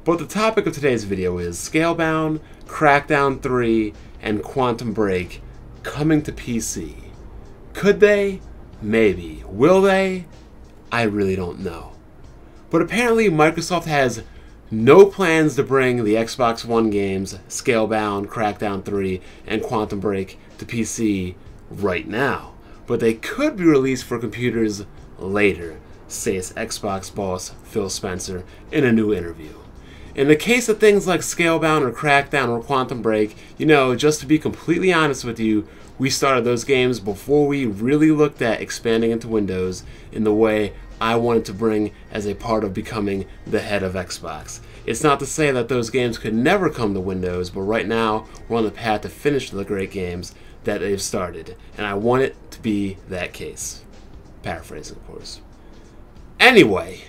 But the topic of today's video is Scalebound, Crackdown 3, and Quantum Break coming to PC. Could they? Maybe. Will they? I really don't know. But apparently Microsoft has no plans to bring the Xbox One games, Scalebound, Crackdown 3, and Quantum Break to PC right now. But they could be released for computers later, says Xbox boss Phil Spencer in a new interview. In the case of things like Scalebound or Crackdown or Quantum Break, just to be completely honest with you, we started those games before we really looked at expanding into Windows in the way I wanted to bring as a part of becoming the head of Xbox. It's not to say that those games could never come to Windows, but right now we're on the path to finish the great games that they've started, and I want it to be that case. Paraphrasing, of course. Anyway,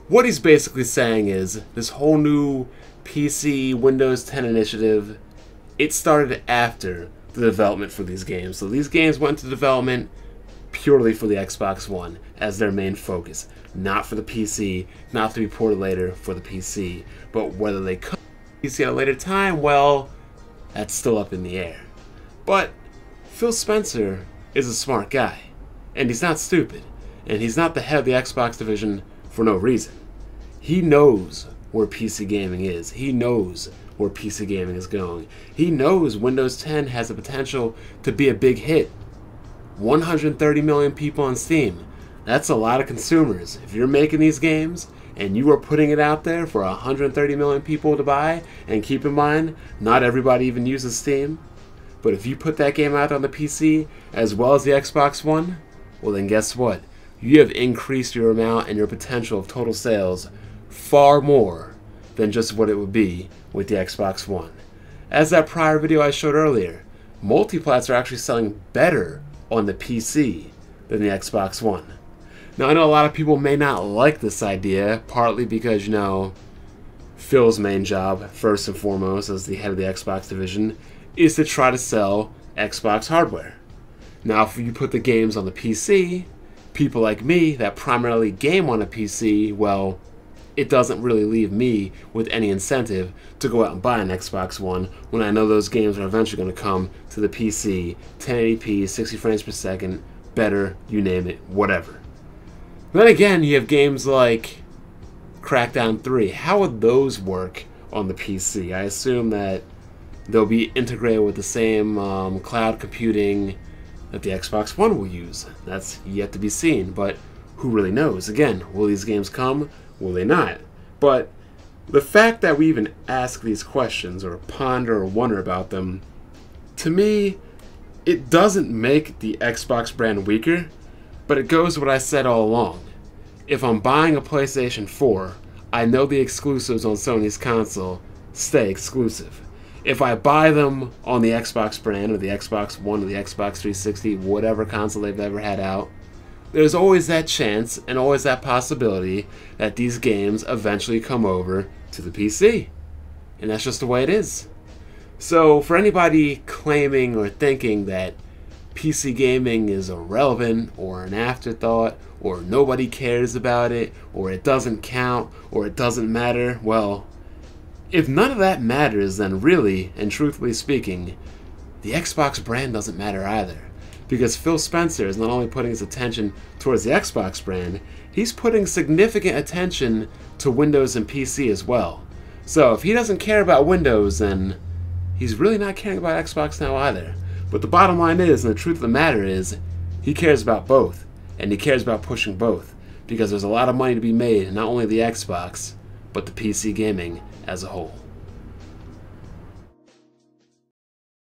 what he's basically saying is this whole new PC Windows 10 initiative, it started after the development for these games. So these games went into development purely for the Xbox One as their main focus, not for the PC, not to be ported later for the PC. But whether they come to PC at a later time, well, that's still up in the air. But Phil Spencer is a smart guy, and he's not stupid, and he's not the head of the Xbox division for no reason. He knows where PC gaming is. He knows where PC gaming is going. He knows Windows 10 has the potential to be a big hit. 130 million people on Steam. That's a lot of consumers. If you're making these games and you are putting it out there for 130 million people to buy, and keep in mind, not everybody even uses Steam, but if you put that game out on the PC as well as the Xbox One, well then guess what? You have increased your amount and your potential of total sales far more than just what it would be with the Xbox One. As that prior video I showed earlier, multiplats are actually selling better on the PC than the Xbox One. Now I know a lot of people may not like this idea, partly because, Phil's main job, first and foremost, as the head of the Xbox division, is to try to sell Xbox hardware. Now if you put the games on the PC, people like me that primarily game on a PC, well, it doesn't really leave me with any incentive to go out and buy an Xbox One when I know those games are eventually going to come to the PC, 1080p, 60 frames per second, better, you name it, whatever. Then again, you have games like Crackdown 3. How would those work on the PC? I assume that they'll be integrated with the same cloud computing that the Xbox One will use. That's yet to be seen, but who really knows? Again, will these games come? Will they not? But the fact that we even ask these questions or ponder or wonder about them, to me, it doesn't make the Xbox brand weaker, but it goes to what I said all along. If I'm buying a PlayStation 4, I know the exclusives on Sony's console stay exclusive. If I buy them on the Xbox brand or the Xbox One or the Xbox 360, whatever console they've ever had out, there's always that chance and always that possibility that these games eventually come over to the PC. And that's just the way it is. So for anybody claiming or thinking that PC gaming is irrelevant or an afterthought or nobody cares about it or it doesn't count or it doesn't matter, well, if none of that matters, then really and truthfully speaking, the Xbox brand doesn't matter either. Because Phil Spencer is not only putting his attention towards the Xbox brand, he's putting significant attention to Windows and PC as well. So if he doesn't care about Windows, then he's really not caring about Xbox now either. But the bottom line is, and the truth of the matter is, he cares about both. And he cares about pushing both. Because there's a lot of money to be made, not only the Xbox, but the PC gaming as a whole.